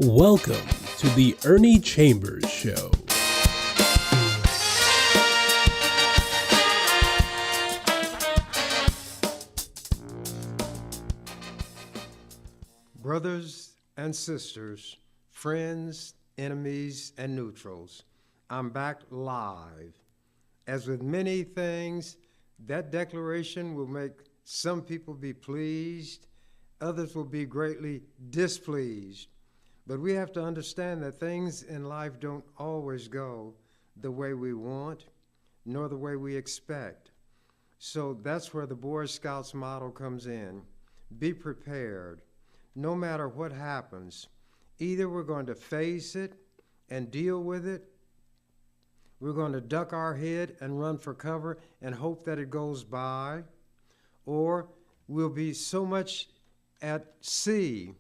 Welcome to the Ernie Chambers Show. Brothers and sisters, friends, enemies, and neutrals, I'm back live. As with many things, that declaration will make some people be pleased, others will be greatly displeased. But we have to understand that things in life don't always go the way we want, nor the way we expect. So that's where the Boy Scouts motto comes in. Be prepared. No matter what happens, either we're going to face it and deal with it, we're going to duck our head and run for cover and hope that it goes by, or we'll be so much at sea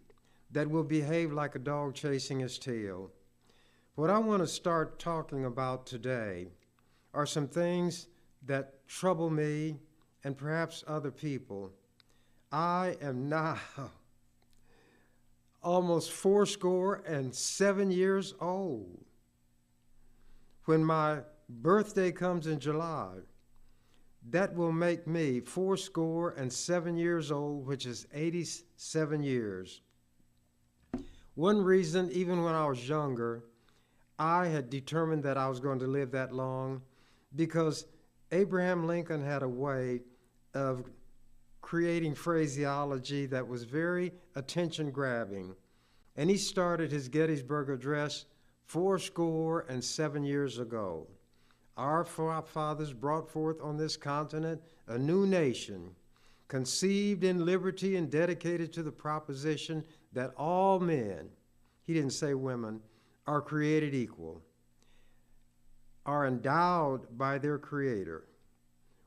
that we'll behave like a dog chasing his tail. What I want to start talking about today are some things that trouble me and perhaps other people. I am now almost 77 years old. When my birthday comes in July, that will make me 77 years old, which is 87 years. One reason, even when I was younger, I had determined that I was going to live that long because Abraham Lincoln had a way of creating phraseology that was very attention-grabbing. And he started his Gettysburg Address 77 years ago. Our forefathers brought forth on this continent a new nation, conceived in liberty and dedicated to the proposition that all men, he didn't say women, are created equal, are endowed by their Creator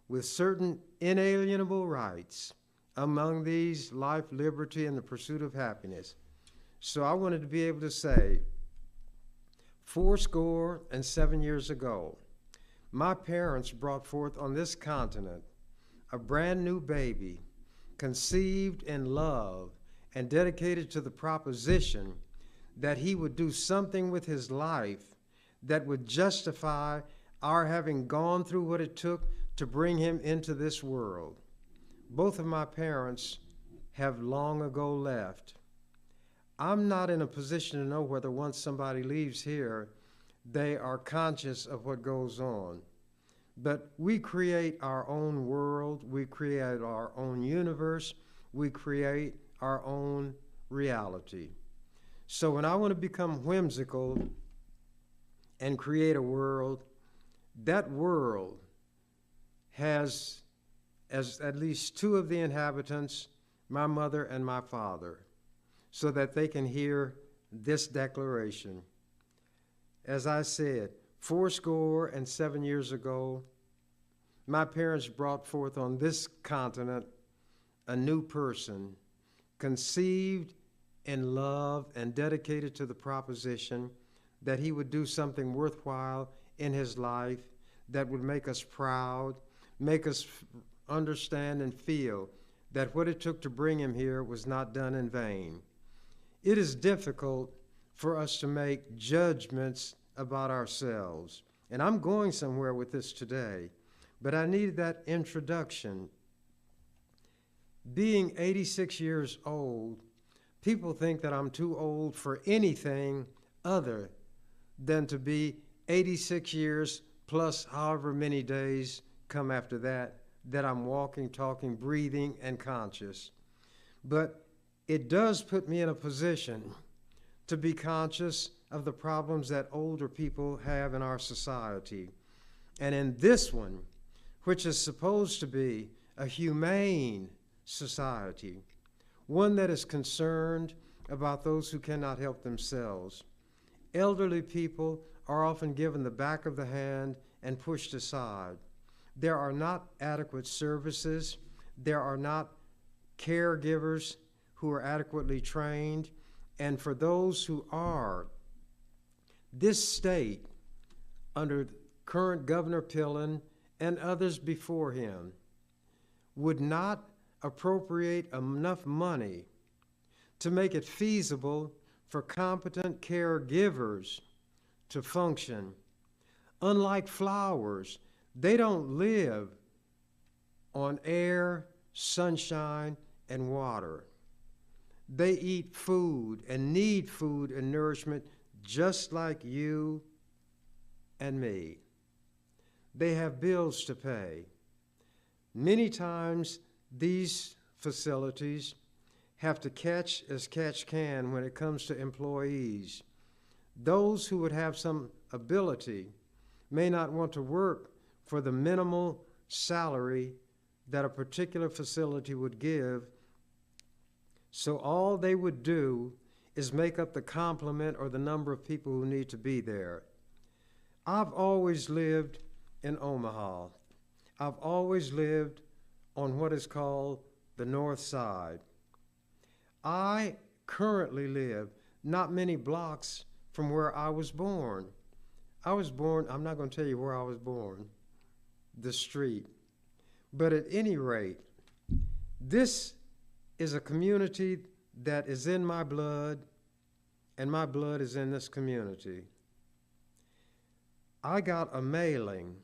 with certain inalienable rights, among these life, liberty, and the pursuit of happiness. So I wanted to be able to say, 77 years ago, my parents brought forth on this continent a brand new baby, conceived in love and dedicated to the proposition that he would do something with his life that would justify our having gone through what it took to bring him into this world. Both of my parents have long ago left. I'm not in a position to know whether once somebody leaves here, they are conscious of what goes on. But we create our own world, we create our own universe, we create our own reality. So when I want to become whimsical and create a world, that world has as at least two of the inhabitants, my mother and my father, so that they can hear this declaration. As I said, 77 years ago, my parents brought forth on this continent a new person, conceived in love and dedicated to the proposition that he would do something worthwhile in his life that would make us proud, make us understand and feel that what it took to bring him here was not done in vain. It is difficult for us to make judgments about ourselves. And I'm going somewhere with this today, but I needed that introduction. Being 86 years old, people think that I'm too old for anything other than to be 86 years plus however many days come after that I'm walking, talking, breathing, and conscious. But it does put me in a position to be conscious of the problems that older people have in our society. And in this one, which is supposed to be a humane society, one that is concerned about those who cannot help themselves, elderly people are often given the back of the hand and pushed aside. There are not adequate services. There are not caregivers who are adequately trained. And for those who are, this state, under current Governor Pillen and others before him, would not appropriate enough money to make it feasible for competent caregivers to function. Unlike flowers, they don't live on air, sunshine, and water. They eat food and need food and nourishment just like you and me. They have bills to pay. Many times these facilities have to catch as catch can when it comes to employees. Those who would have some ability may not want to work for the minimal salary that a particular facility would give, so all they would do is make up the complement or the number of people who need to be there. I've always lived in Omaha. I've always lived on what is called the North Side. I currently live not many blocks from where I was born. I'm not going to tell you where I was born, the street. But at any rate, this is a community that is in my blood, and my blood is in this community. I got a mailing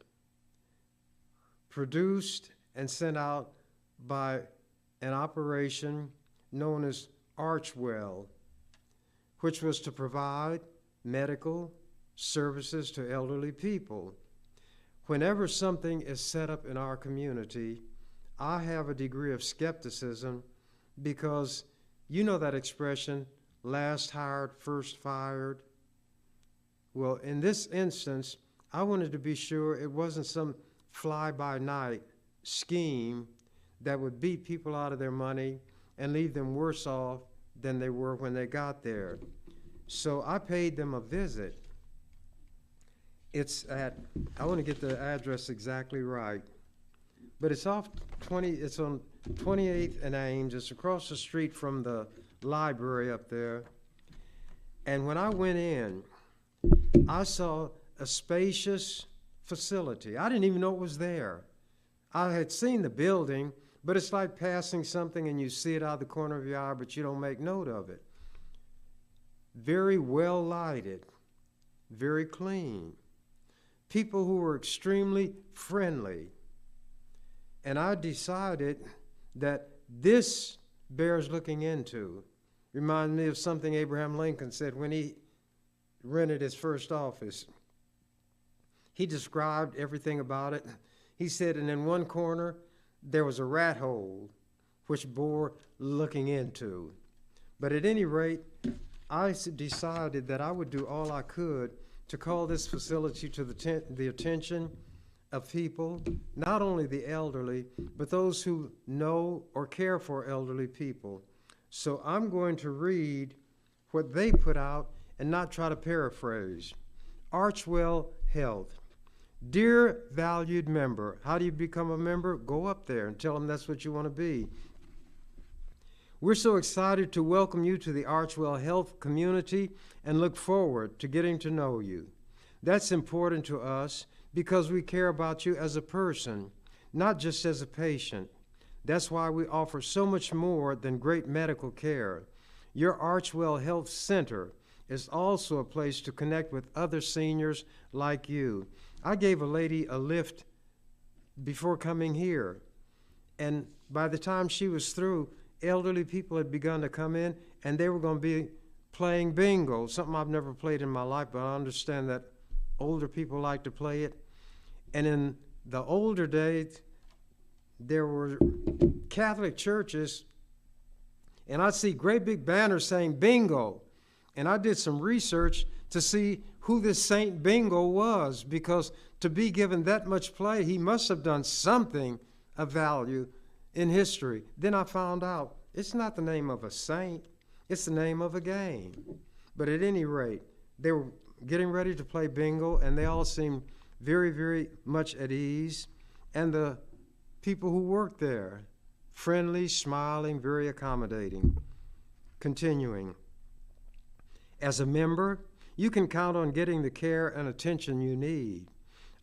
produced and sent out by an operation known as Archwell, which was to provide medical services to elderly people. Whenever something is set up in our community, I have a degree of skepticism because you know that expression, last hired, first fired? Well, in this instance, I wanted to be sure it wasn't some fly-by-night scheme that would beat people out of their money and leave them worse off than they were when they got there. So I paid them a visit. I want to get the address exactly right, but it's on 28th and Ames. It's across the street from the library up there. And when I went in, I saw a spacious facility. I didn't even know it was there. I had seen the building, but it's like passing something and you see it out of the corner of your eye, but you don't make note of it. Very well lighted, very clean. People who were extremely friendly. And I decided that this bears looking into. Reminds me of something Abraham Lincoln said when he rented his first office. He described everything about it. He said, and in one corner, there was a rat hole, which bore looking into. But at any rate, I decided that I would do all I could to call this facility to the attention of people, not only the elderly, but those who know or care for elderly people. So I'm going to read what they put out and not try to paraphrase. Archwell Health. Dear valued member, how do you become a member? Go up there and tell them that's what you want to be. We're so excited to welcome you to the Archwell Health community and look forward to getting to know you. That's important to us because we care about you as a person, not just as a patient. That's why we offer so much more than great medical care. Your Archwell Health Center is also a place to connect with other seniors like you. I gave a lady a lift before coming here, and by the time she was through, elderly people had begun to come in, and they were going to be playing bingo, something I've never played in my life, but I understand that older people like to play it. And in the older days, there were Catholic churches, and I'd see great big banners saying bingo. And I did some research to see who this Saint Bingo was, because to be given that much play, he must have done something of value in history. Then I found out it's not the name of a saint, it's the name of a game. But at any rate, they were getting ready to play bingo, and they all seemed very, very much at ease. And the people who worked there, friendly, smiling, very accommodating. Continuing. As a member, you can count on getting the care and attention you need.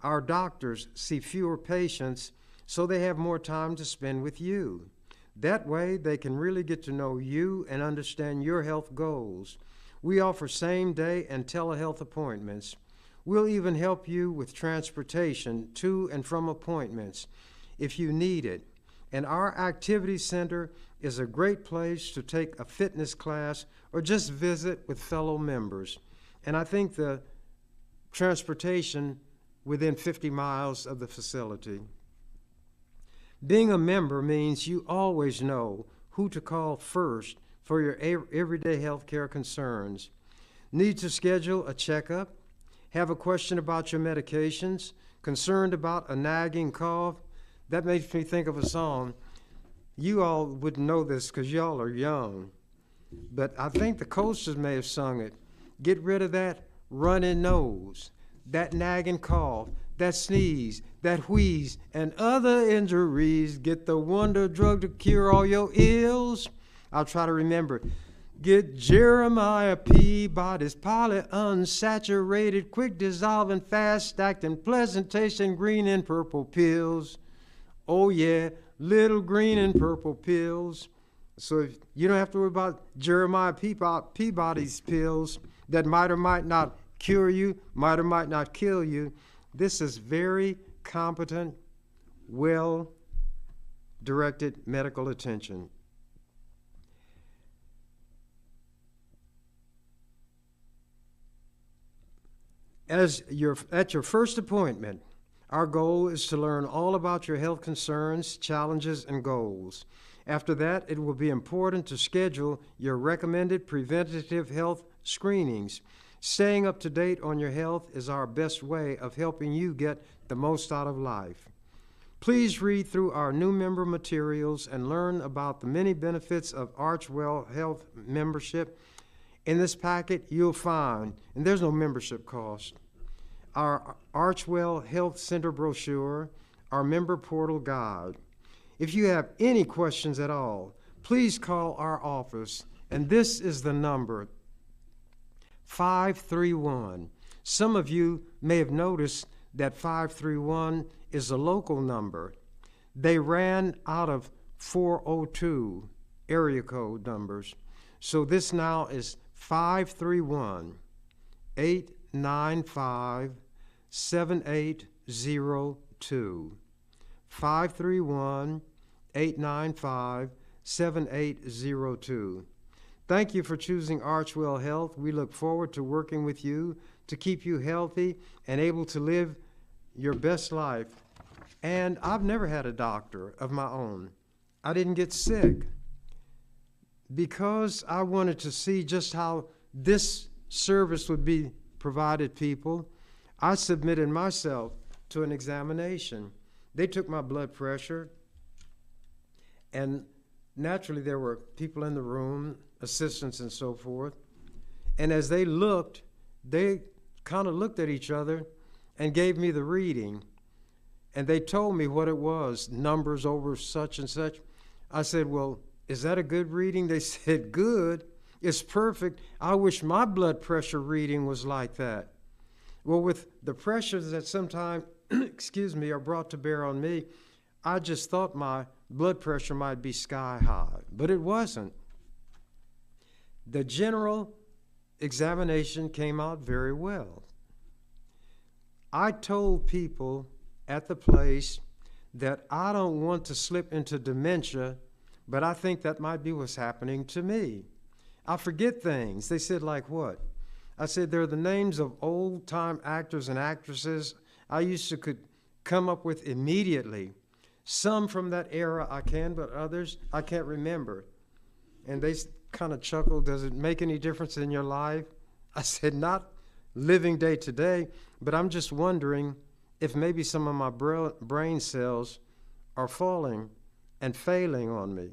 Our doctors see fewer patients, so they have more time to spend with you. That way, they can really get to know you and understand your health goals. We offer same-day and telehealth appointments. We'll even help you with transportation to and from appointments if you need it. And our activity center is a great place to take a fitness class or just visit with fellow members. And I think the transportation within 50 miles of the facility. Being a member means you always know who to call first for your everyday health care concerns. Need to schedule a checkup? Have a question about your medications? Concerned about a nagging cough? That makes me think of a song. You all wouldn't know this because y'all are young, but I think the Coasters may have sung it. Get rid of that runny nose, that nagging cough, that sneeze, that wheeze, and other injuries. Get the wonder drug to cure all your ills. I'll try to remember. Get Jeremiah Peabody's polyunsaturated, quick dissolving, fast acting, pleasant tasting green and purple pills. Oh yeah, little green and purple pills. So if you don't have to worry about Jeremiah Peabody's pills that might or might not cure you, might or might not kill you. This is very competent, well-directed medical attention. At your first appointment, our goal is to learn all about your health concerns, challenges, and goals. After that, it will be important to schedule your recommended preventative health screenings. Staying up to date on your health is our best way of helping you get the most out of life. Please read through our new member materials and learn about the many benefits of Archwell Health membership. In this packet, you'll find, and there's no membership cost, our Archwell Health Center brochure, our member portal guide. If you have any questions at all, please call our office, and this is the number, 531. Some of you may have noticed that 531 is a local number. They ran out of 402 area code numbers. So this now is 531-895-7802. 531-895-7802. Thank you for choosing Archwell Health. We look forward to working with you to keep you healthy and able to live your best life. And I've never had a doctor of my own. I didn't get sick because I wanted to see just how this service would be provided people. I submitted myself to an examination. They took my blood pressure, and naturally there were people in the room, assistants and so forth. And as they looked, they kind of looked at each other and gave me the reading. And they told me what it was, numbers over such and such. I said, well, is that a good reading? They said, good. It's perfect. I wish my blood pressure reading was like that. Well, with the pressures that sometimes, are brought to bear on me, I just thought my blood pressure might be sky high, but it wasn't. The general examination came out very well. I told people at the place that I don't want to slip into dementia, but I think that might be what's happening to me. I forget things. They said, like what? I said, they're the names of old-time actors and actresses I used to could come up with immediately. Some from that era I can, but others I can't remember. And they kind of chuckled, does it make any difference in your life? I said, not living day to day, but I'm just wondering if maybe some of my brain cells are falling and failing on me.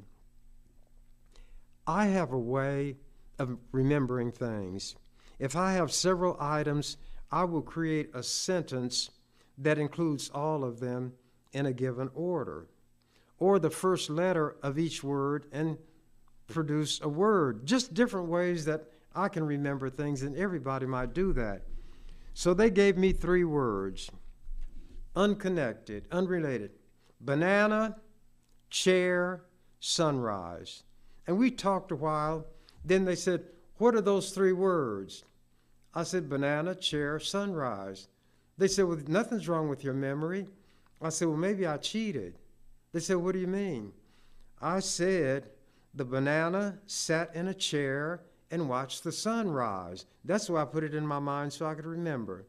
I have a way of remembering things. If I have several items, I will create a sentence that includes all of them in a given order, or the first letter of each word and produce a word. Just different ways that I can remember things, and everybody might do that. So they gave me 3 words, unconnected, unrelated: banana, chair, sunrise. And we talked a while. Then they said, What are those three words? I said, banana, chair, sunrise. They said, well, nothing's wrong with your memory. I said, well, maybe I cheated. They said, what do you mean? I said, the banana sat in a chair and watched the sunrise. That's why I put it in my mind so I could remember.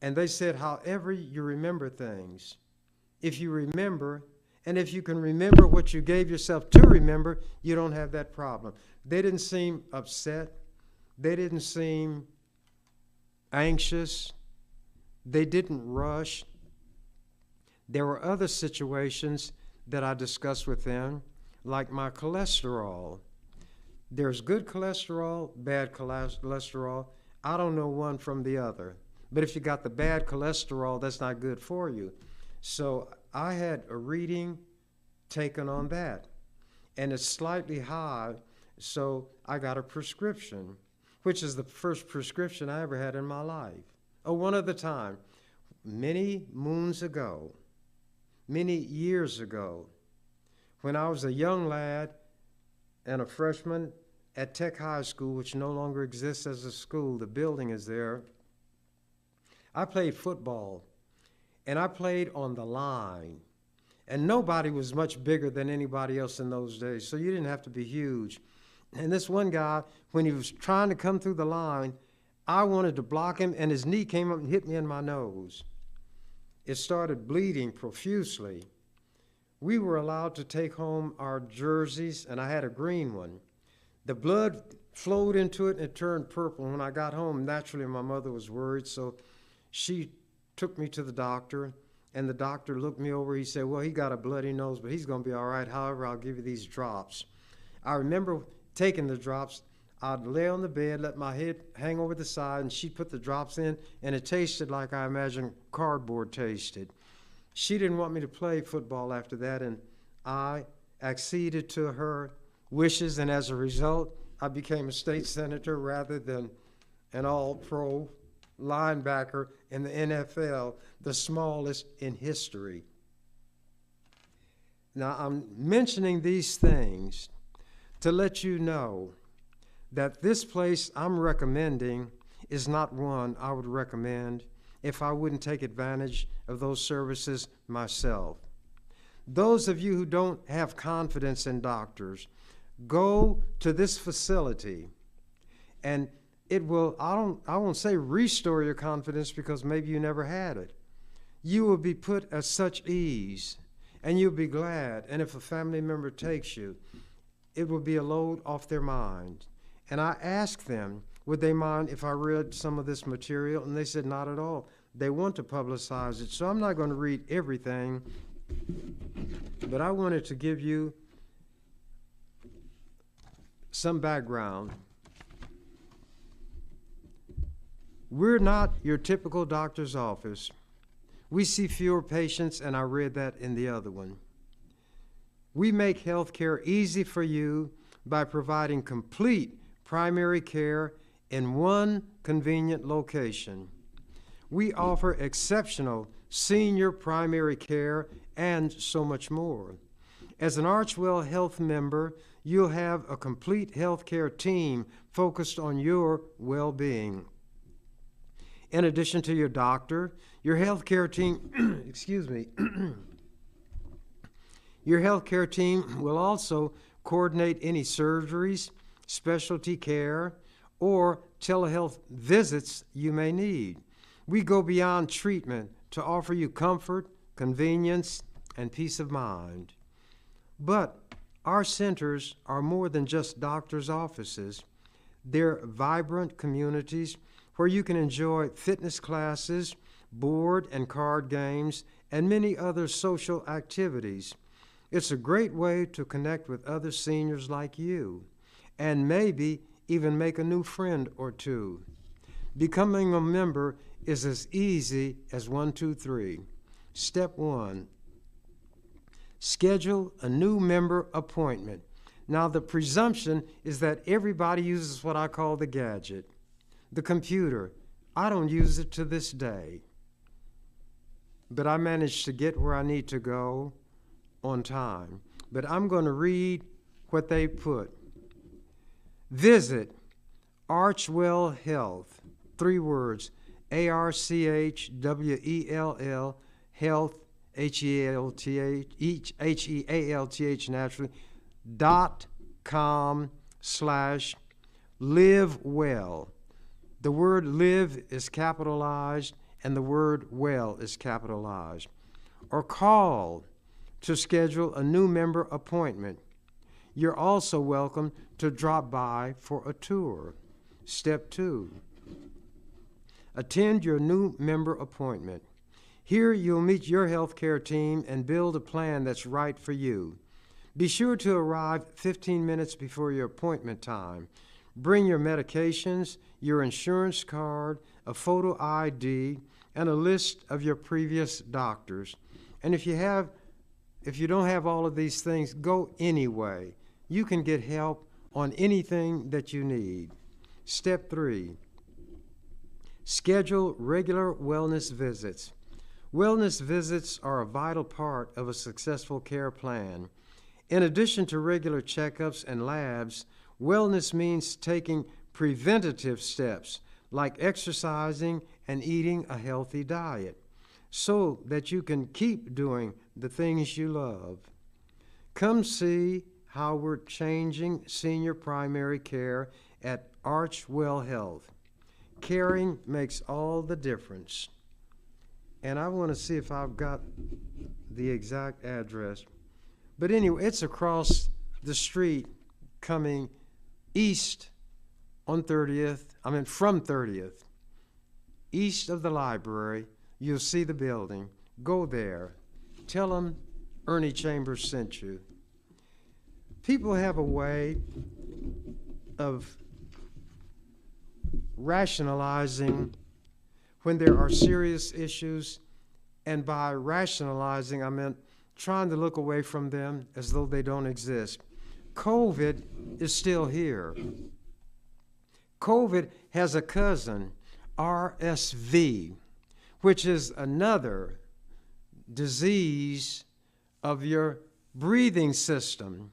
And they said, however you remember things, if you remember, and if you can remember what you gave yourself to remember, you don't have that problem. They didn't seem upset. They didn't seem anxious. They didn't rush. There were other situations that I discussed with them, like my cholesterol. There's good cholesterol, bad cholesterol. I don't know one from the other. But if you got the bad cholesterol, that's not good for you. So I had a reading taken on that. And it's slightly high, so I got a prescription, which is the first prescription I ever had in my life. Oh, one other time, many moons ago, many years ago, when I was a young lad and a freshman at Tech High School, which no longer exists as a school, the building is there, I played football, and I played on the line. And nobody was much bigger than anybody else in those days, so you didn't have to be huge. And this one guy, when he was trying to come through the line, I wanted to block him, and his knee came up and hit me in my nose. It started bleeding profusely. We were allowed to take home our jerseys, and I had a green one. The blood flowed into it, and it turned purple. When I got home, naturally, my mother was worried, so she took me to the doctor, and the doctor looked me over. He said, well, he got a bloody nose, but he's going to be all right. However, I'll give you these drops. I remember taking the drops. I'd lay on the bed, let my head hang over the side, and she'd put the drops in, and it tasted like I imagine cardboard tasted. She didn't want me to play football after that, and I acceded to her wishes, and as a result, I became a state senator rather than an all-pro linebacker in the NFL, the smallest in history. Now, I'm mentioning these things to let you know that this place I'm recommending is not one I would recommend if I wouldn't take advantage of those services myself. Those of you who don't have confidence in doctors, go to this facility, and it will, I won't say restore your confidence, because maybe you never had it. You will be put at such ease, and you'll be glad. And if a family member takes you, it will be a load off their mind. And I asked them, would they mind if I read some of this material? And they said, not at all. They want to publicize it. So I'm not going to read everything, but I wanted to give you some background. We're not your typical doctor's office. We see fewer patients, and I read that in the other one. We make health care easy for you by providing complete primary care in one convenient location. We offer exceptional senior primary care and so much more. As an Archwell Health member, you'll have a complete health care team focused on your well-being. In addition to your doctor, your healthcare team, your healthcare team will also coordinate any surgeries, specialty care, or telehealth visits you may need. We go beyond treatment to offer you comfort, convenience, and peace of mind. But our centers are more than just doctors' offices. They're vibrant communities where you can enjoy fitness classes, board and card games, and many other social activities. It's a great way to connect with other seniors like you, and maybe even make a new friend or two. Becoming a member is as easy as 1, 2, 3. Step 1, schedule a new member appointment. Now, the presumption is that everybody uses what I call the gadget, the computer. I don't use it to this day, but I managed to get where I need to go on time. But I'm going to read what they put. Visit Archwell Health, 3 words, ARCHWELL, Health, HEALTH, naturally, .com/live well. The word live is capitalized and the word well is capitalized. Or call to schedule a new member appointment. You're also welcome to drop by for a tour. Step 2, attend your new member appointment. Here you'll meet your healthcare team and build a plan that's right for you. Be sure to arrive 15 minutes before your appointment time. Bring your medications, your insurance card, a photo ID, and a list of your previous doctors. And if you don't have all of these things, go anyway. You can get help on anything that you need. Step 3, schedule regular wellness visits. Wellness visits are a vital part of a successful care plan. In addition to regular checkups and labs, wellness means taking preventative steps like exercising and eating a healthy diet so that you can keep doing the things you love. Come see how we're changing senior primary care at Archwell Health. Caring makes all the difference. And I want to see if I've got the exact address. But anyway, it's across the street coming east on 30th, from 30th. East of the library, you'll see the building. Go there. Tell them Ernie Chambers sent you. People have a way of rationalizing when there are serious issues, and by rationalizing, I meant trying to look away from them as though they don't exist. COVID is still here. COVID has a cousin, RSV, which is another disease of your breathing system.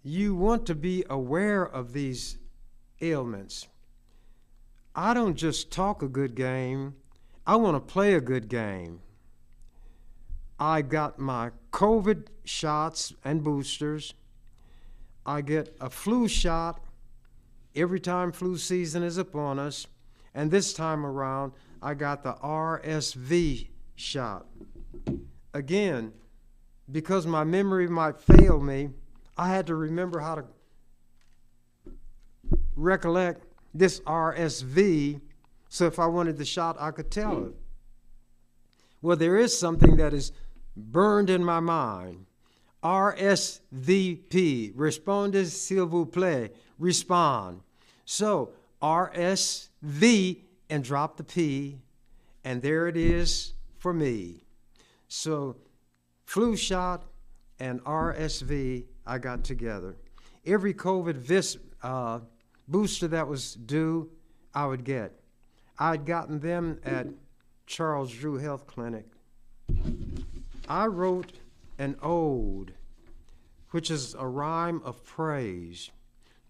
You want to be aware of these ailments. I don't just talk a good game, I want to play a good game. I got my COVID shots and boosters. I get a flu shot every time flu season is upon us. And this time around, I got the RSV shot. Again, because my memory might fail me, I had to remember how to recollect this RSV, so if I wanted the shot, I could tell it. Well, there is something that is burned in my mind. RSVP, répondez s'il vous plaît, respond. So RSV and drop the P, and there it is for me. So flu shot and RSV I got together. Every COVID booster that was due, I would get. I'd gotten them at Charles Drew Health Clinic. I wrote an ode, which is a rhyme of praise,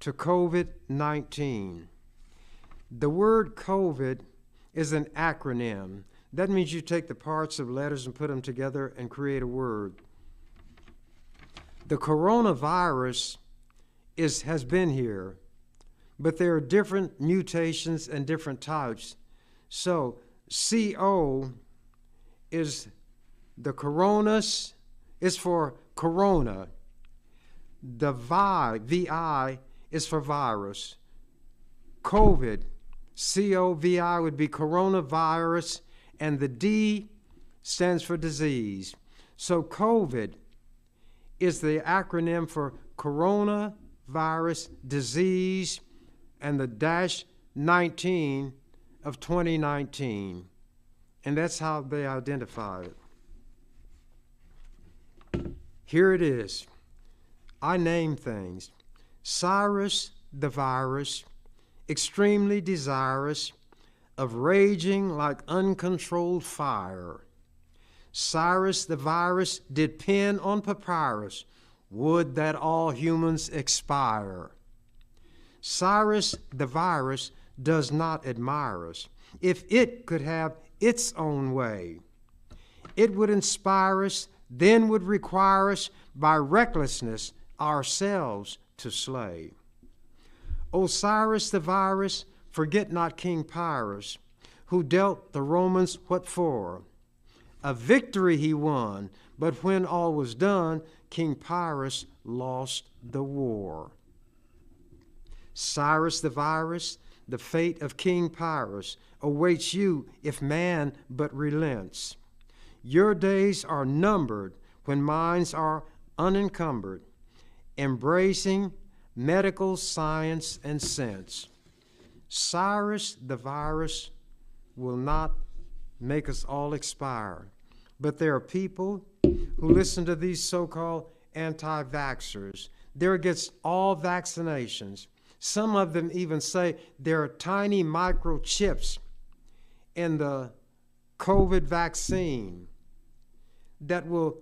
to COVID-19. The word COVID is an acronym. That means you take the parts of letters and put them together and create a word. The coronavirus has been here, but there are different mutations and different types. So CO is the coronas, is for corona. The VI is for virus. COVID, COVID would be coronavirus, and the D stands for disease. So COVID is the acronym for coronavirus disease and the -19 of 2019. And that's how they identify it. Here it is. I name things. Cyrus the virus, extremely desirous of raging like uncontrolled fire. Cyrus the virus did pen on papyrus, Would that all humans expire. Cyrus the virus does not admire us. If it could have its own way, it would inspire us, then would require us by recklessness ourselves to slay. Osiris the virus, forget not King Pyrrhus, who dealt the Romans what for? A victory he won, but when all was done, King Pyrrhus lost the war. Cyrus the virus, the fate of King Pyrrhus awaits you if man but relents. Your days are numbered when minds are unencumbered, embracing medical science and sense. Cyrus the virus will not make us all expire, but there are people who listen to these so-called anti-vaxxers. They're against all vaccinations. Some of them even say there are tiny microchips in the COVID vaccine that will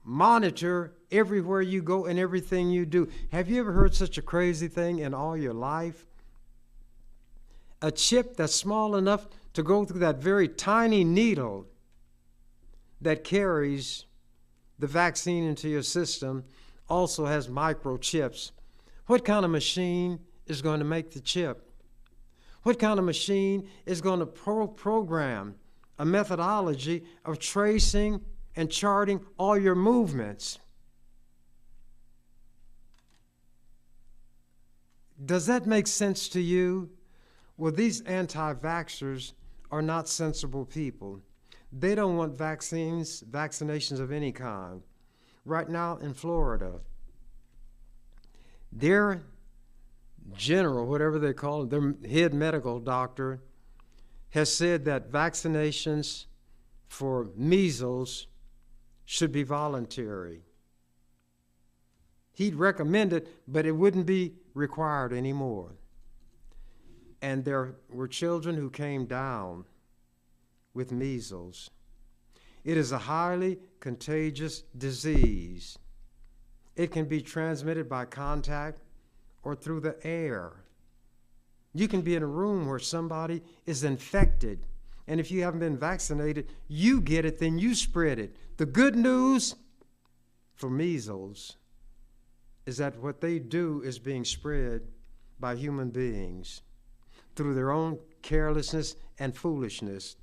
monitor everywhere you go and everything you do. Have you ever heard such a crazy thing in all your life? A chip that's small enough to go through that very tiny needle that carries the vaccine into your system also has microchips. What kind of machine is going to make the chip? What kind of machine is going to program a methodology of tracing and charting all your movements? Does that make sense to you? Well, these anti-vaxxers are not sensible people. They don't want vaccinations of any kind. Right now in Florida, their general, whatever they call it, their head medical doctor, has said that vaccinations for measles should be voluntary. He'd recommend it, but it wouldn't be required anymore. And there were children who came down with measles. It is a highly contagious disease. It can be transmitted by contact or through the air. You can be in a room where somebody is infected, and if you haven't been vaccinated, you get it, then you spread it. The good news for measles is that what they do is being spread by human beings through their own carelessness and foolishness.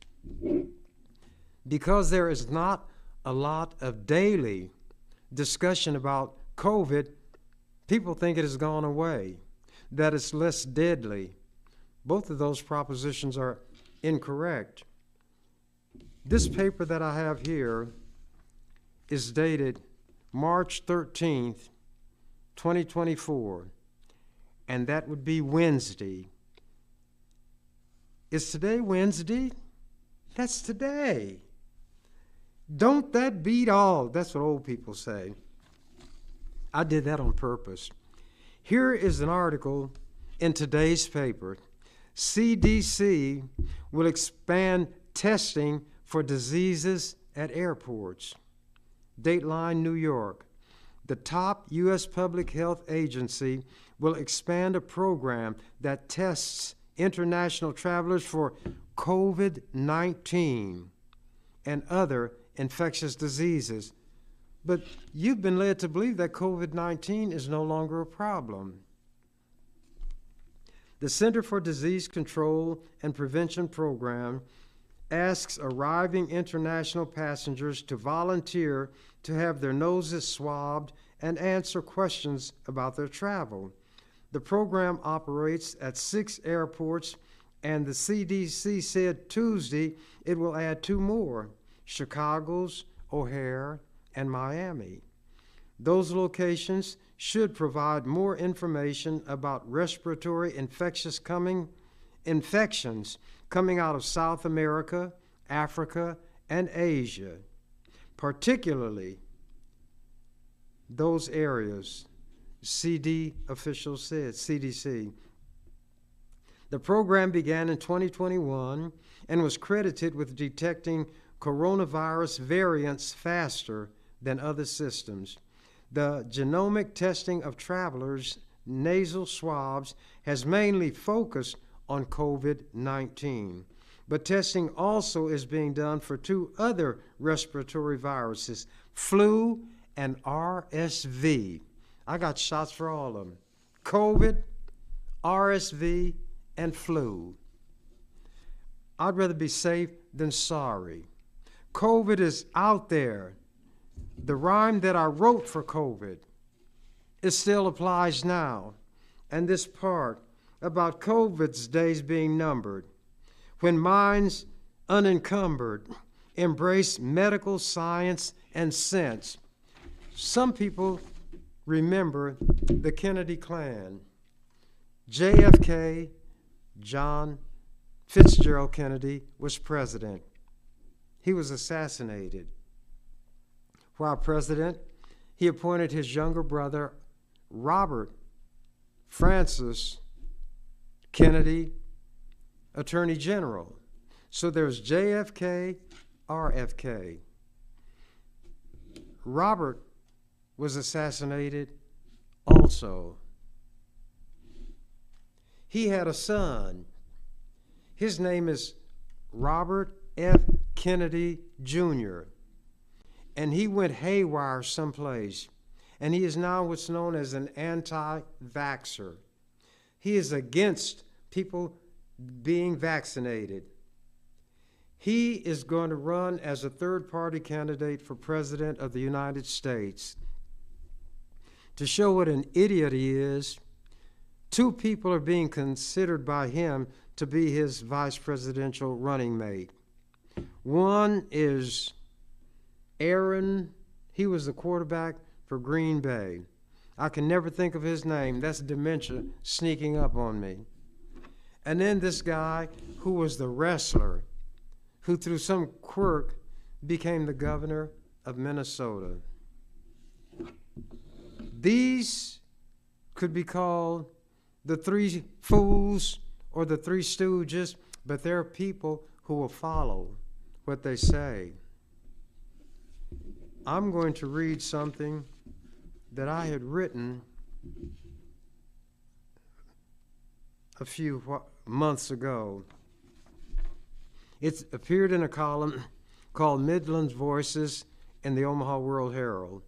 Because there is not a lot of daily discussion about COVID, people think it has gone away, that it's less deadly. Both of those propositions are incorrect. This paper that I have here is dated March 13th, 2024, and that would be Wednesday. Is today Wednesday? That's today. Don't that beat all? That's what old people say. I did that on purpose. Here is an article in today's paper. CDC will expand testing for diseases at airports. Dateline, New York. The top U.S. public health agency will expand a program that tests international travelers for COVID-19 and other infectious diseases. But you've been led to believe that COVID-19 is no longer a problem. The Center for Disease Control and Prevention Program asks arriving international passengers to volunteer to have their noses swabbed and answer questions about their travel. The program operates at 6 airports, and the CDC said Tuesday it will add 2 more, Chicago's, O'Hare, and Miami. Those locations should provide more information about respiratory infections coming out of South America, Africa, and Asia, particularly those areas, CDC officials said, CDC. The program began in 2021 and was credited with detecting coronavirus variants faster than other systems. The genomic testing of travelers' nasal swabs has mainly focused on COVID-19, but testing also is being done for two other respiratory viruses, flu and RSV. I got shots for all of them. COVID, RSV, and flu. I'd rather be safe than sorry. COVID is out there. The rhyme that I wrote for COVID, it still applies now. And this part about COVID's days being numbered, when minds unencumbered embrace medical science and sense. Some people remember the Kennedy clan. JFK, John Fitzgerald Kennedy, was president. He was assassinated. While president, he appointed his younger brother, Robert Francis Kennedy, Attorney General. So there's JFK, RFK. Robert was assassinated also. He had a son. His name is Robert F. Kennedy Jr., and he went haywire someplace, and he is now what's known as an anti-vaxxer. He is against people being vaccinated. He is going to run as a third-party candidate for President of the United States. To show what an idiot he is, two people are being considered by him to be his vice presidential running mate. One is Aaron. He was the quarterback for Green Bay. I can never think of his name. That's dementia sneaking up on me. And then this guy who was the wrestler, who through some quirk became the governor of Minnesota. These could be called the three fools or the three stooges, but they're people who will follow what they say. I'm going to read something that I had written a few months ago. It appeared in a column called Midland's Voices in the Omaha World Herald.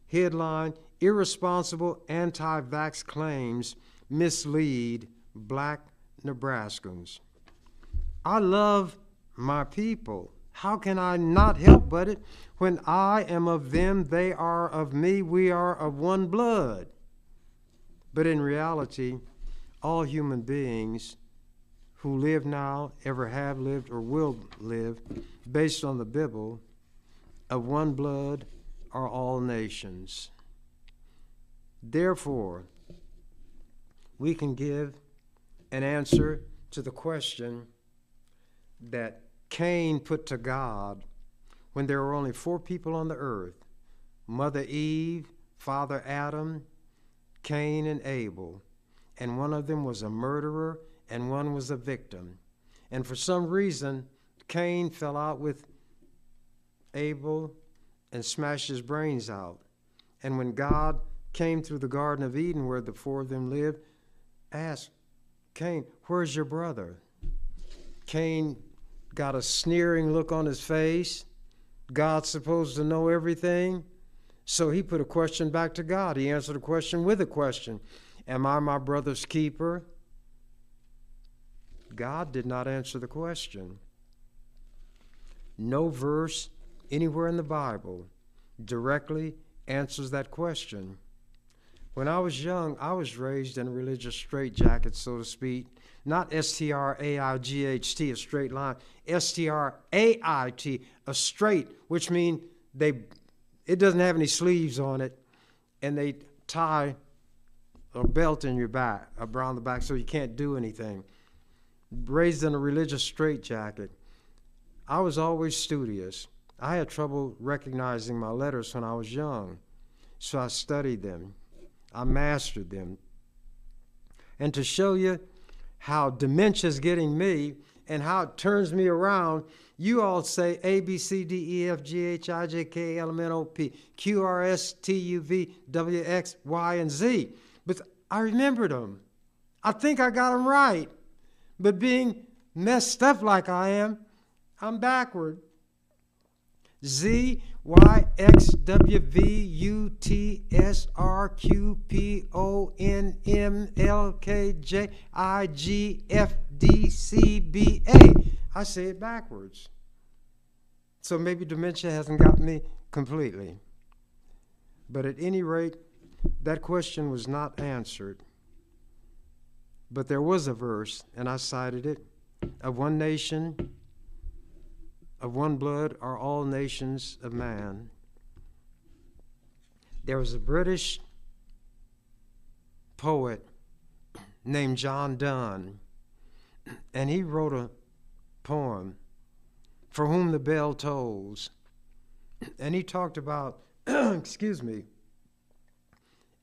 Headline, Irresponsible Anti-Vax Claims Mislead Black Nebraskans. I love my people. How can I not help but it? When I am of them, they are of me, we are of one blood. But in reality, all human beings who live now, ever have lived, or will live, based on the Bible, of one blood are all nations. Therefore, we can give an answer to the question that Cain put to God when there were only 4 people on the earth: Mother Eve, Father Adam, Cain, and Abel. And one of them was a murderer and one was a victim. And for some reason, Cain fell out with Abel and smashed his brains out. And when God came through the Garden of Eden where the 4 of them lived, asked Cain, "Where's your brother?" Cain got a sneering look on his face. God's supposed to know everything. So he put a question back to God. He answered the question with a question. Am I my brother's keeper? God did not answer the question. No verse anywhere in the Bible directly answers that question. When I was young, I was raised in a religious straitjacket, so to speak. Not S-T-R-A-I-G-H-T, a straight line. S-T-R-A-I-T, a straight, which means it doesn't have any sleeves on it, and they tie a belt in your back, around the back, so you can't do anything. Raised in a religious straitjacket. I was always studious. I had trouble recognizing my letters when I was young, so I studied them. I mastered them. And to show you how dementia is getting me, and how it turns me around. You all say A, B, C, D, E, F, G, H, I, J, K, L, M, N, O, P, Q, R, S, T, U, V, W, X, Y, and Z. But I remembered them. I think I got them right. But being messed up like I am, I'm backward. Z, Y, X, W, V, U, T, S, R, Q, P, O, N, M, L, K, J, I, G, F, D, C, B, A. I say it backwards. So maybe dementia hasn't got me completely. But at any rate, that question was not answered. But there was a verse, and I cited it, of one nation, of one blood are all nations of man. There was a British poet named John Donne, and he wrote a poem, For Whom the Bell Tolls. And he talked about,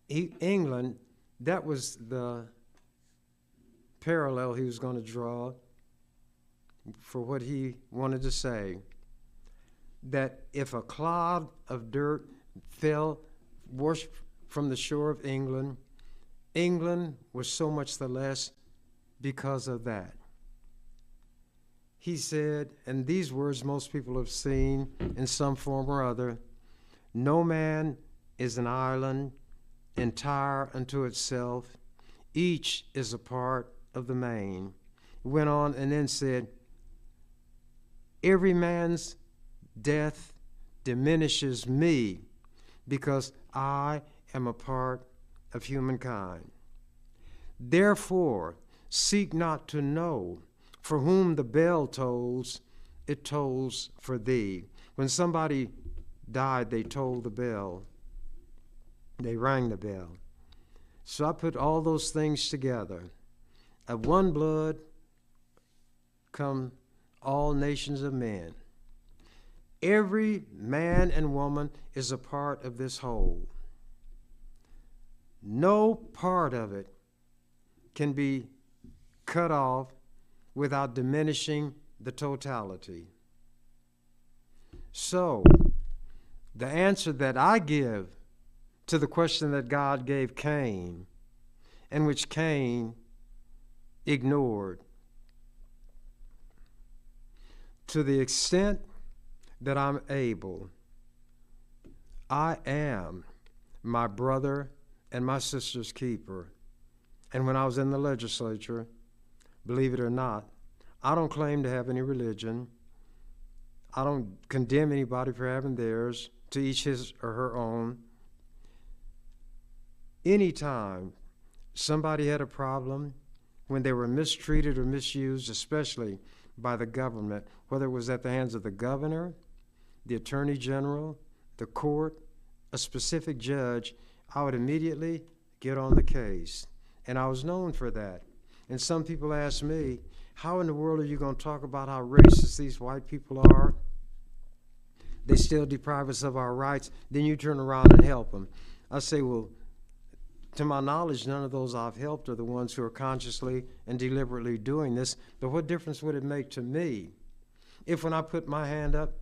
England, that was the parallel he was going to draw for what he wanted to say, that if a cloud of dirt fell washed from the shore of England, England was so much the less because of that. He said, and these words most people have seen in some form or other, no man is an island entire unto itself. Each is a part of the main. Went on and then said, every man's death diminishes me because I am a part of humankind. Therefore, seek not to know for whom the bell tolls, it tolls for thee. When somebody died, they tolled the bell. They rang the bell. So I put all those things together. Of one blood come all nations of men. Every man and woman is a part of this whole. No part of it can be cut off without diminishing the totality. So, the answer that I give to the question that God gave Cain, and which Cain ignored, to the extent that I'm able, I am my brother and my sister's keeper. And when I was in the legislature, believe it or not, I don't claim to have any religion. I don't condemn anybody for having theirs, to each his or her own. Anytime somebody had a problem, when they were mistreated or misused, especially by the government, whether it was at the hands of the governor, the attorney general, the court, a specific judge, I would immediately get on the case. And I was known for that. And some people ask me, how in the world are you going to talk about how racist these white people are? They still deprive us of our rights. Then you turn around and help them. I say, well, to my knowledge, none of those I've helped are the ones who are consciously and deliberately doing this. But what difference would it make to me if, when I put my hand up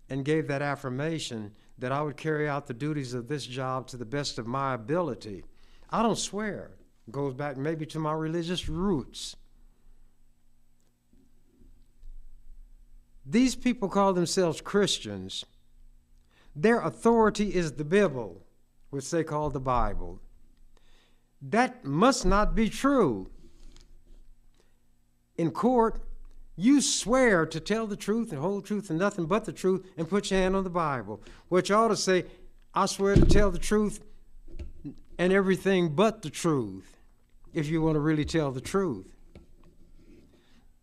and gave that affirmation that I would carry out the duties of this job to the best of my ability? I don't swear. It goes back maybe to my religious roots. These people call themselves Christians. Their authority is the Bible, which they call the Bible. That must not be true. In court, you swear to tell the truth and whole truth and nothing but the truth and put your hand on the Bible, which ought to say, I swear to tell the truth and everything but the truth, if you want to really tell the truth.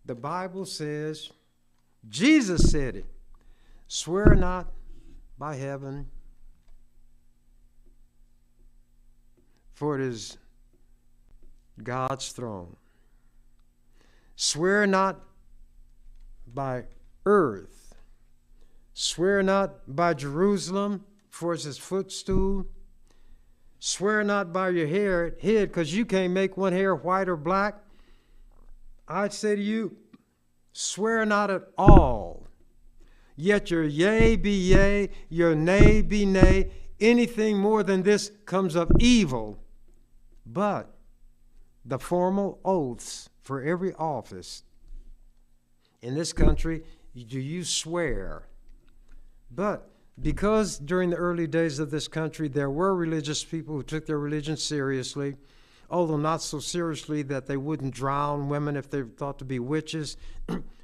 The Bible says, Jesus said it, swear not by heaven, for it is God's throne. Swear not by earth. Swear not by Jerusalem, for it's his footstool. Swear not by your head, because you can't make one hair white or black. I'd say to you, Swear not at all. Yet your yea be yea, your nay be nay. Anything more than this comes of evil. But the formal oaths for every office in this country, do you swear? But because during the early days of this country, there were religious people who took their religion seriously, although not so seriously that they wouldn't drown women if they were thought to be witches.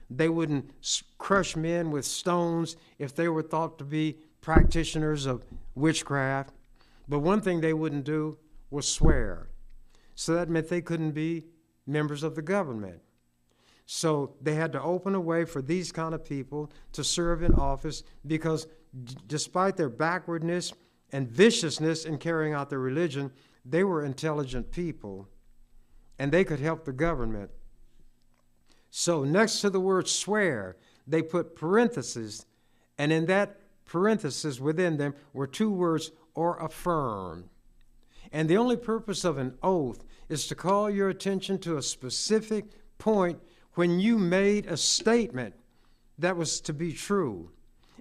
They wouldn't crush men with stones if they were thought to be practitioners of witchcraft. But one thing they wouldn't do was swear. So that meant they couldn't be members of the government. So they had to open a way for these kind of people to serve in office because despite their backwardness and viciousness in carrying out their religion, they were intelligent people and they could help the government. So next to the word swear, they put parentheses, and in that parenthesis within them were two words, or affirm. And the only purpose of an oath is to call your attention to a specific point when you made a statement that was to be true.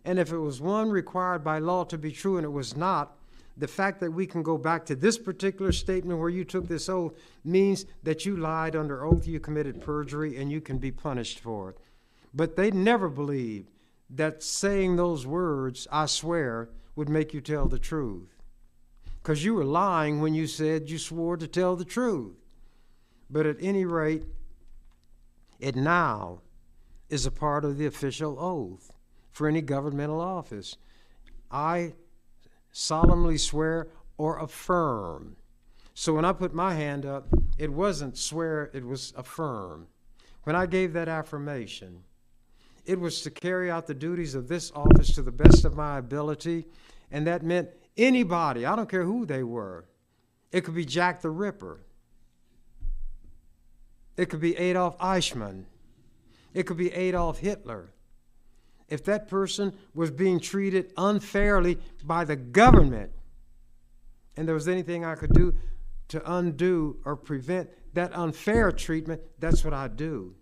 And if it was one required by law to be true and it was not, the fact that we can go back to this particular statement where you took this oath means that you lied under oath, you committed perjury, and you can be punished for it. But they never believed that saying those words, I swear, would make you tell the truth. Because you were lying when you said you swore to tell the truth. But at any rate, it now is a part of the official oath for any governmental office. I solemnly swear or affirm. So when I put my hand up, it wasn't swear, it was affirm. When I gave that affirmation, it was to carry out the duties of this office to the best of my ability, and that meant anybody, I don't care who they were. It could be Jack the Ripper. It could be Adolf Eichmann. It could be Adolf Hitler. If that person was being treated unfairly by the government, and there was anything I could do to undo or prevent that unfair treatment, that's what I do.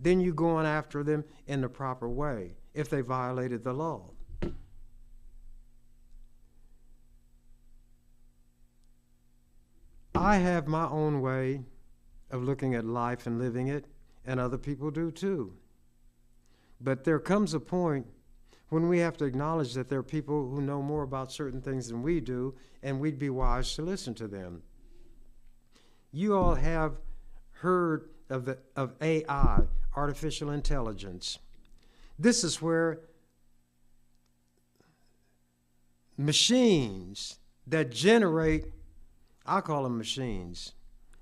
Then you go on after them in the proper way if they violated the law. I have my own way of looking at life and living it, and other people do too. But there comes a point when we have to acknowledge that there are people who know more about certain things than we do, and we'd be wise to listen to them. You all have heard of AI, artificial intelligence. This is where machines that generate, I call them machines,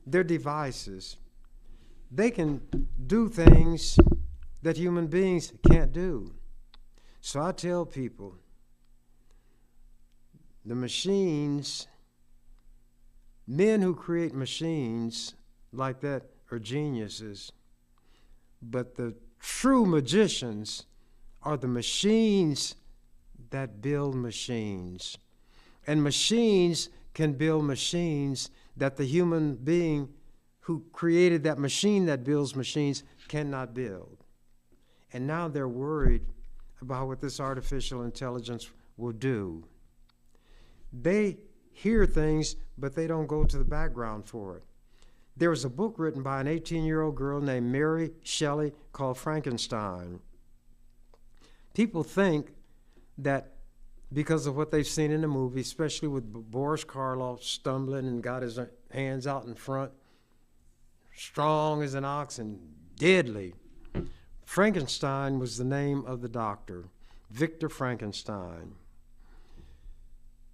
they're devices. They can do things that human beings can't do. So I tell people, the machines, men who create machines like that are geniuses, but the true magicians are the machines that build machines. And machines can build machines that the human being who created that machine that builds machines cannot build. And now they're worried about what this artificial intelligence will do. They hear things, but they don't go to the background for it. There was a book written by an 18-year-old girl named Mary Shelley called Frankenstein. People think that because of what they've seen in the movie, especially with Boris Karloff stumbling and got his hands out in front, strong as an ox and deadly. Frankenstein was the name of the doctor, Victor Frankenstein.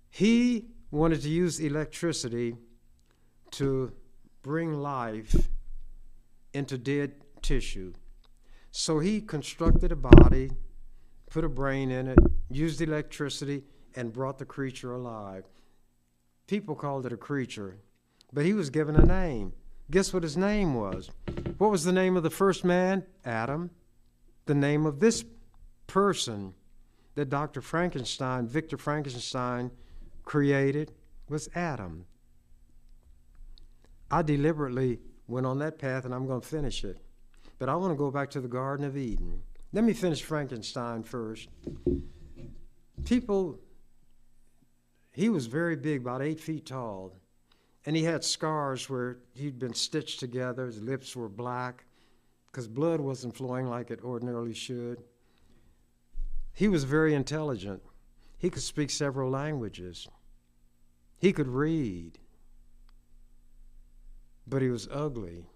He wanted to use electricity to bring life into dead tissue. So he constructed a body, put a brain in it, used electricity, and brought the creature alive. People called it a creature, but he was given a name. Guess what his name was? What was the name of the first man? Adam. The name of this person that Dr. Frankenstein, Victor Frankenstein, created was Adam. I deliberately went on that path, and I'm going to finish it, But I want to go back to the Garden of Eden. Let me finish Frankenstein first. He was very big, about 8 feet tall, and he had scars where he'd been stitched together. His lips were black because blood wasn't flowing like it ordinarily should. He was very intelligent. He could speak several languages. He could read, but he was ugly.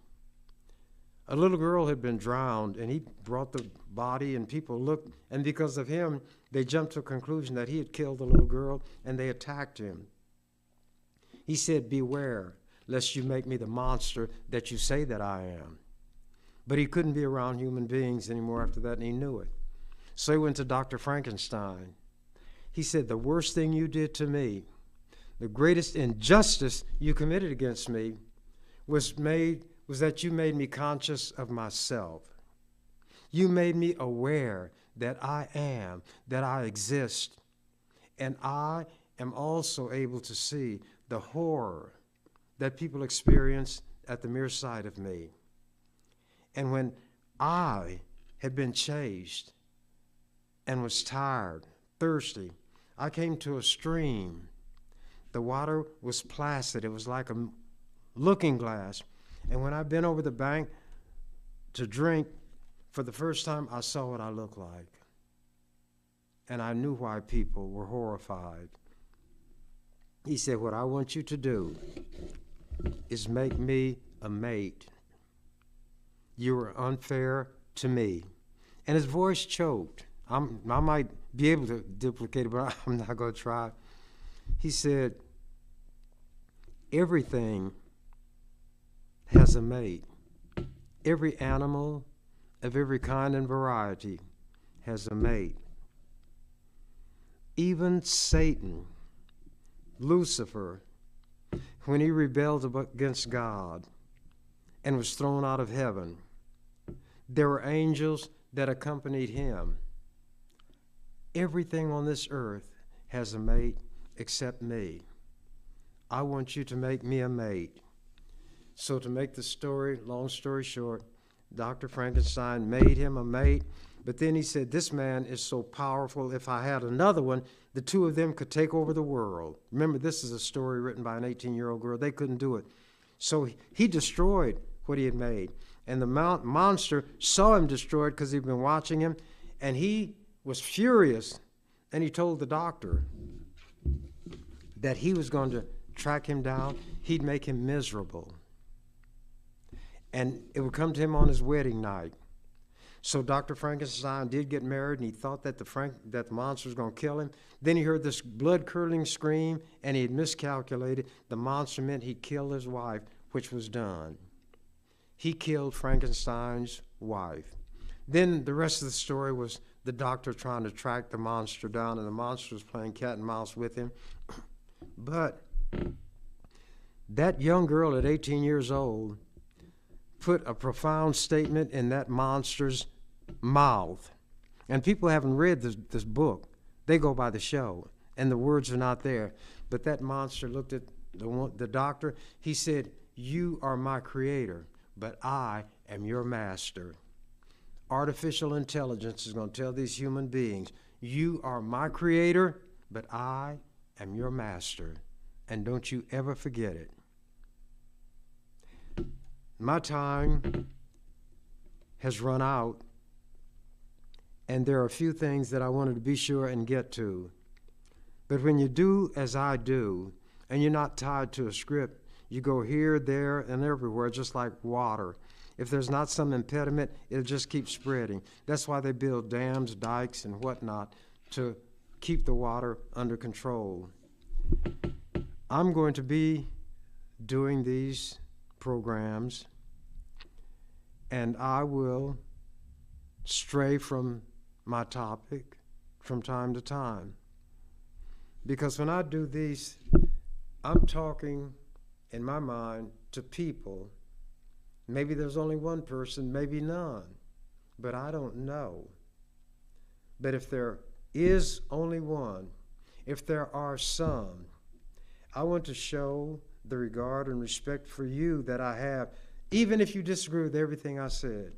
A little girl had been drowned, and he brought the body, and people looked, and because of him, they jumped to a conclusion that he had killed the little girl, and they attacked him. He said, "Beware, lest you make me the monster that you say that I am." But he couldn't be around human beings anymore after that, and he knew it. So he went to Dr. Frankenstein. He said, "The worst thing you did to me, the greatest injustice you committed against me, was that you made me conscious of myself. You made me aware that I am, that I exist, and I am also able to see the horror that people experience at the mere sight of me. And when I had been chased and was tired, thirsty, I came to a stream. The water was placid. It was like a looking glass. And when I bent over the bank to drink, for the first time, I saw what I looked like. And I knew why people were horrified." He said, "What I want you to do is make me a mate. You were unfair to me." And his voice choked. I might be able to duplicate it, but I'm not going to try. He said, "Everything has a mate. Every animal of every kind and variety has a mate. Even Satan, Lucifer, when he rebelled against God and was thrown out of heaven, there were angels that accompanied him. Everything on this earth has a mate except me. I want you to make me a mate." So to make the story, long story short, Dr. Frankenstein made him a mate, but then he said, "This man is so powerful, if I had another one, the two of them could take over the world." Remember, this is a story written by an 18-year-old girl. They couldn't do it. So he destroyed what he had made. And the monster saw him destroyed because he'd been watching him, and he was furious, and he told the doctor that he was going to track him down. He'd make him miserable. And it would come to him on his wedding night. So Dr. Frankenstein did get married, and he thought that the monster was going to kill him. Then he heard this blood-curdling scream, and he had miscalculated. The monster meant he'd kill his wife, which was done. He killed Frankenstein's wife. Then the rest of the story was the doctor trying to track the monster down, and the monster was playing cat and mouse with him. But that young girl at 18 years old put a profound statement in that monster's mouth. And people haven't read this book. They go by the show, and the words are not there. But that monster looked at the doctor. He said, "You are my creator, but I am your master." Artificial intelligence is going to tell these human beings, "You are my creator, but I am your master. And don't you ever forget it." My time has run out, and there are a few things that I wanted to be sure and get to. But when you do as I do, and you're not tied to a script, you go here, there, and everywhere, just like water. If there's not some impediment, it'll just keep spreading. That's why they build dams, dikes, and whatnot to keep the water under control. I'm going to be doing these programs, and I will stray from my topic from time to time. Because when I do these, I'm talking in my mind to people. Maybe there's only one person, maybe none, but I don't know. But if there is only one, if there are some, I want to show the regard and respect for you that I have, even if you disagree with everything I said.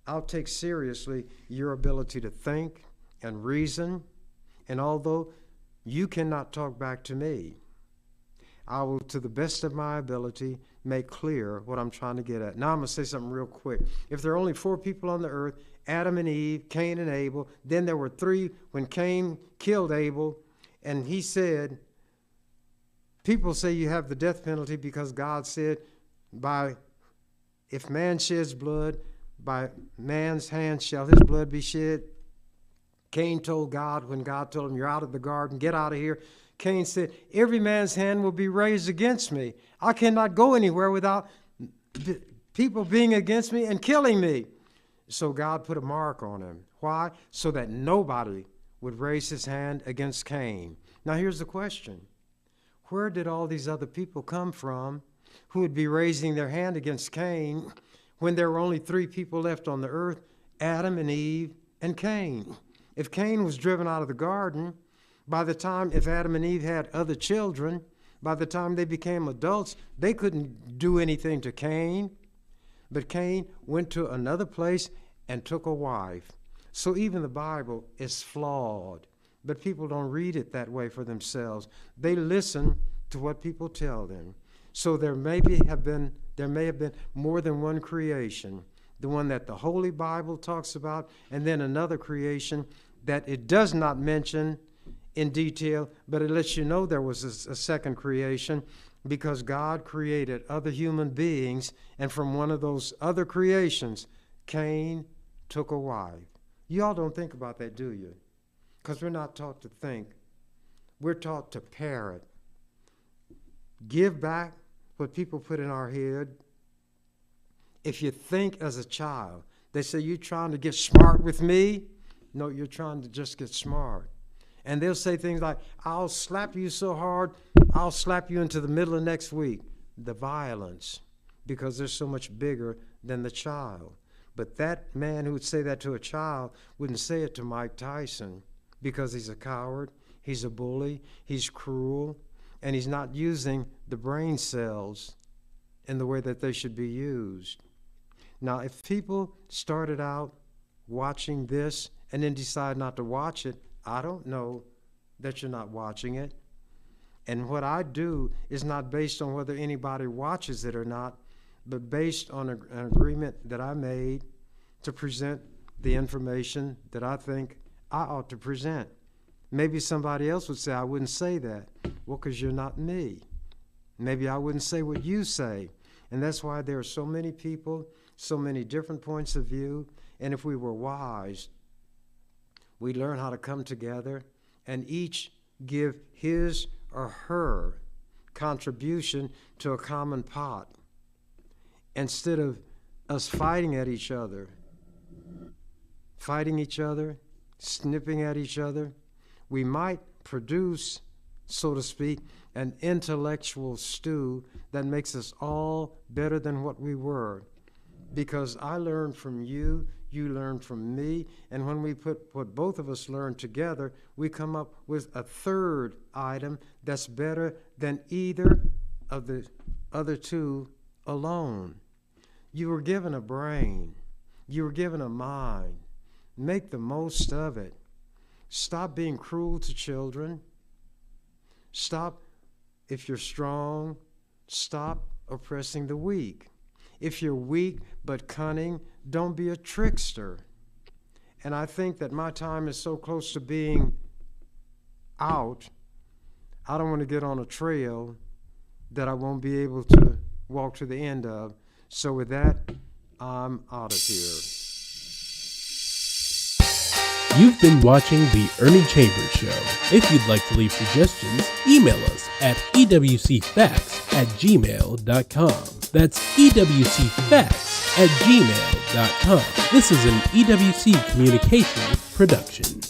I'll take seriously your ability to think and reason, and although you cannot talk back to me, I will, to the best of my ability, make clear what I'm trying to get at. Now I'm going to say something real quick. If there are only 4 people on the earth, Adam and Eve, Cain and Abel, then there were 3 when Cain killed Abel, and he said, people say you have the death penalty because God said, if man sheds blood, by man's hand shall his blood be shed. Cain told God, when God told him, you're out of the garden, get out of here. Cain said, every man's hand will be raised against me. I cannot go anywhere without people being against me and killing me. So God put a mark on him. Why? So that nobody would raise his hand against Cain. Now here's the question. Where did all these other people come from who would be raising their hand against Cain when there were only 3 people left on the earth, Adam and Eve and Cain? If Cain was driven out of the garden, if Adam and Eve had other children, by the time they became adults, they couldn't do anything to Cain. But Cain went to another place and took a wife. So even the Bible is flawed, but people don't read it that way for themselves. They listen to what people tell them. So there may have been more than one creation, the one that the Holy Bible talks about, and then another creation that it does not mention in detail, but it lets you know there was a second creation because God created other human beings, and from one of those other creations, Cain took a wife. You all don't think about that, do you? Because we're not taught to think. We're taught to parrot. Give back what people put in our head. If you think as a child, they say, you're trying to get smart with me? No, you're trying to just get smart. And they'll say things like, I'll slap you so hard, I'll slap you into the middle of next week. The violence, because they're so much bigger than the child. But that man who would say that to a child wouldn't say it to Mike Tyson because he's a coward, he's a bully, he's cruel, and he's not using the brain cells in the way that they should be used. Now, if people started out watching this and then decide not to watch it, I don't know that you're not watching it. And what I do is not based on whether anybody watches it or not, but based on an agreement that I made to present the information that I think I ought to present. Maybe somebody else would say, I wouldn't say that. Well, because you're not me. Maybe I wouldn't say what you say. And that's why there are so many people, so many different points of view. And if we were wise, we learn how to come together and each give his or her contribution to a common pot. Instead of us fighting each other, snipping at each other, we might produce, so to speak, an intellectual stew that makes us all better than what we were. Because I learned from you, you learned from me, and when we put what both of us learned together, we come up with a third item that's better than either of the other two alone. You were given a brain. You were given a mind. Make the most of it. Stop being cruel to children. Stop, if you're strong, stop oppressing the weak. If you're weak but cunning, don't be a trickster. And I think that my time is so close to being out, I don't want to get on a trail that I won't be able to walk to the end of. So with that, I'm out of here. You've been watching The Ernie Chambers Show. If you'd like to leave suggestions, email us at ewcfacts@gmail.com. That's ewcfacts@gmail.com. This is an EWC Communications production.